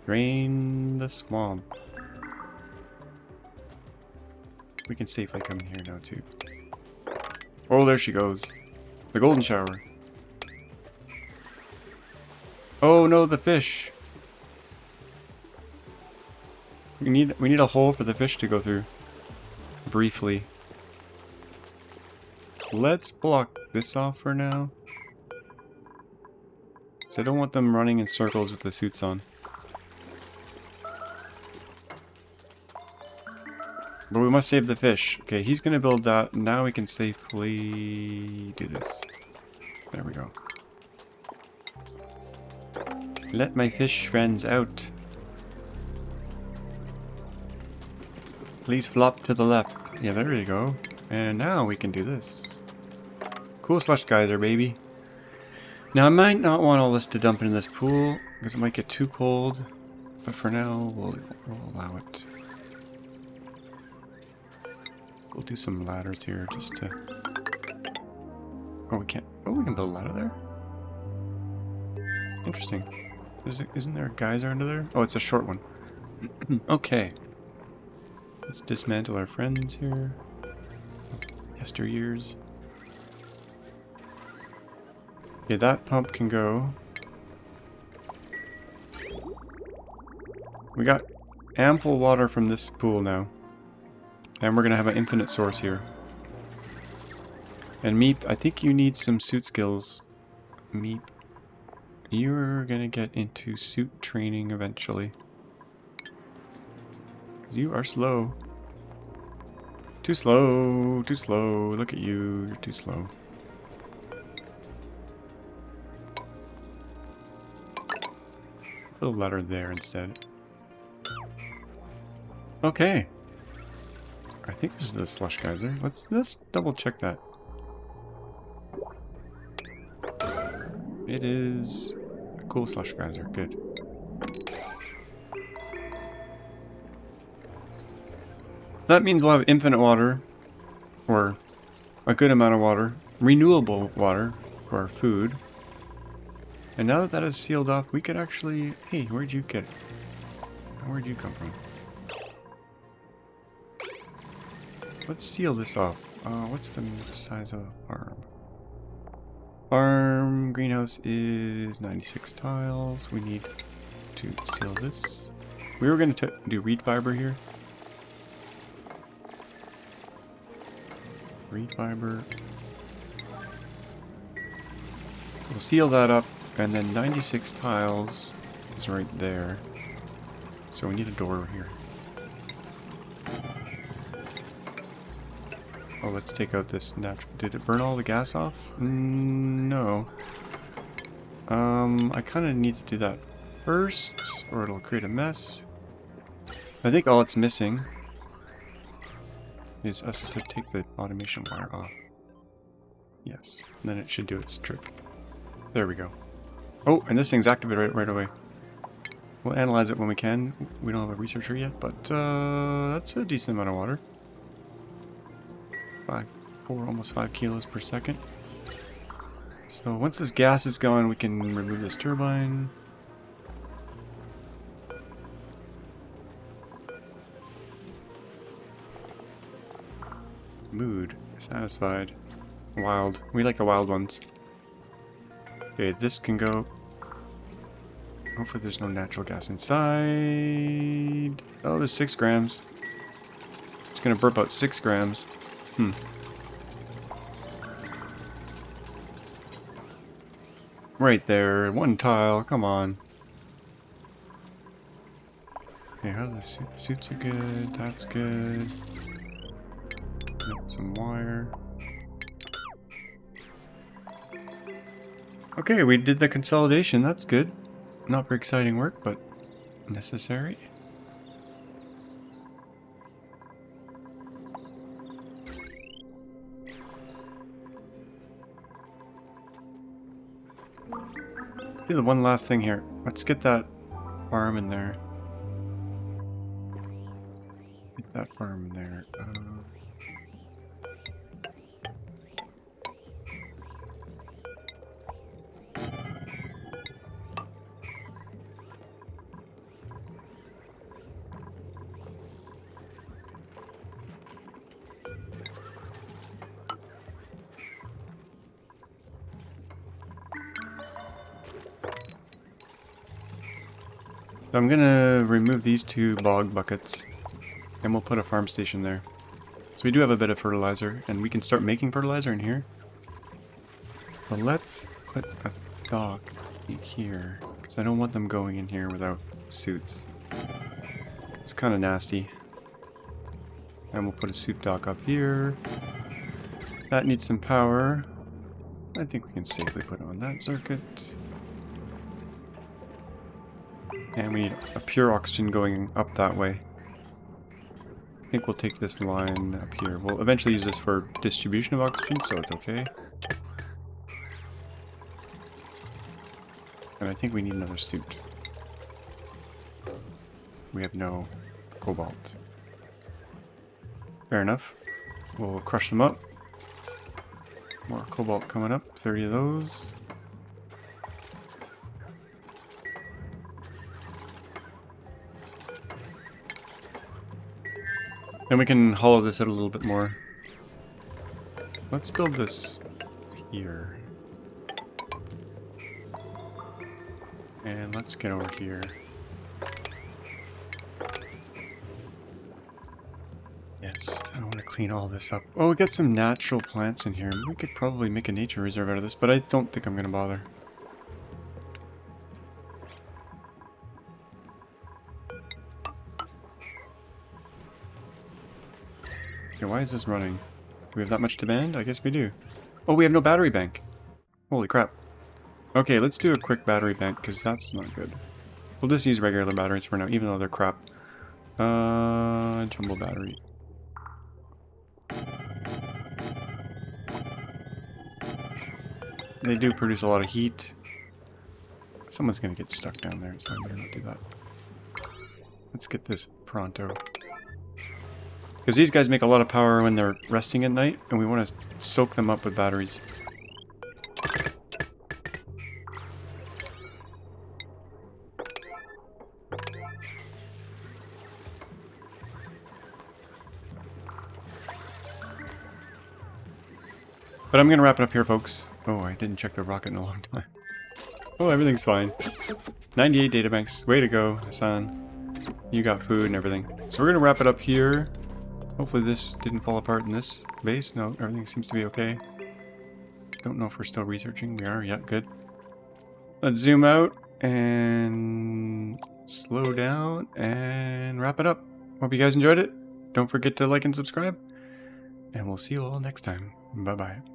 Drain the swamp. We can safely come in here now too. Oh, there she goes. The golden shower. Oh no, the fish. We need a hole for the fish to go through. Briefly. Let's block this off for now. So I don't want them running in circles with the suits on. But we must save the fish. Okay, he's gonna build that. Now we can safely do this. There we go. Let my fish friends out. Please flop to the left. Yeah, there you go. And now we can do this. Cool slush geyser, baby. Now I might not want all this to dump into this pool because it might get too cold. But for now, we'll allow it. We'll do some ladders here just to... Oh, we can't... Oh, we can build a ladder there? Interesting. Isn't there a geyser under there? Oh, it's a short one. Okay. Let's dismantle our friends here. Yesteryears. Okay, that pump can go. We got ample water from this pool now. And we're going to have an infinite source here. And Meep, I think you need some suit skills. Meep, you're going to get into suit training eventually. Because you are slow. Too slow, too slow. Look at you, you're too slow. Put a letter there instead. Okay. I think this is the slush geyser. Let's double check that. It is a cool slush geyser. Good. So that means we'll have infinite water, or a good amount of water, renewable water for our food. And now that that is sealed off, we could actually... Hey, where'd you get it? Where'd you come from? Let's seal this off. What's the size of a farm? Farm greenhouse is 96 tiles. We need to seal this. We were going to do reed fiber here. Reed fiber. So we'll seal that up, and then 96 tiles is right there. So we need a door here. Oh, let's take out this natural... Did it burn all the gas off? No. I kind of need to do that first, or it'll create a mess. I think all it's missing is us to take the automation wire off. Yes, and then it should do its trick. There we go. Oh, and this thing's activated right away. We'll analyze it when we can. We don't have a researcher yet, but that's a decent amount of water. 4, almost 5 kilos per second. So once this gas is gone, we can remove this turbine. Mood. Satisfied. Wild. We like the wild ones. Okay, this can go. Hopefully there's no natural gas inside. Oh, there's 6 grams. It's gonna burp out 6 grams. Right there, 1 tile, come on. Okay, how do the suits are good, that's good. Yep, some wire. Okay, we did the consolidation, that's good. Not very exciting work, but necessary. Let's do the one last thing here. Let's get that farm in there. Get that farm in there. So I'm gonna remove these 2 bog buckets, and we'll put a farm station there. So we do have a bit of fertilizer, and we can start making fertilizer in here. But let's put a dock here, because I don't want them going in here without suits. It's kind of nasty. And we'll put a suit dock up here. That needs some power. I think we can safely put on that circuit. And we need a pure oxygen going up that way. I think we'll take this line up here. We'll eventually use this for distribution of oxygen, so it's okay. And I think we need another suit. We have no cobalt. Fair enough. We'll crush them up. More cobalt coming up, 30 of those. Then we can hollow this out a little bit more. Let's build this here. And let's get over here. Yes, I want to clean all this up. Oh, we got some natural plants in here. We could probably make a nature reserve out of this, but I don't think I'm going to bother. Okay, why is this running? Do we have that much demand? I guess we do. Oh, we have no battery bank. Holy crap. Okay, let's do a quick battery bank, because that's not good. We'll just use regular batteries for now, even though they're crap. Jumbo battery. They do produce a lot of heat. Someone's gonna get stuck down there, so I'm gonna not do that. Let's get this pronto. Because these guys make a lot of power when they're resting at night, and we want to soak them up with batteries. But I'm going to wrap it up here, folks. Oh, I didn't check the rocket in a long time. Oh, everything's fine. 98 databanks. Way to go, Hassan. You got food and everything. So we're going to wrap it up here. Hopefully this didn't fall apart in this base. No, everything seems to be okay. Don't know if we're still researching. We are. Yep, good. Let's zoom out and slow down and wrap it up. Hope you guys enjoyed it. Don't forget to like and subscribe. And we'll see you all next time. Bye-bye.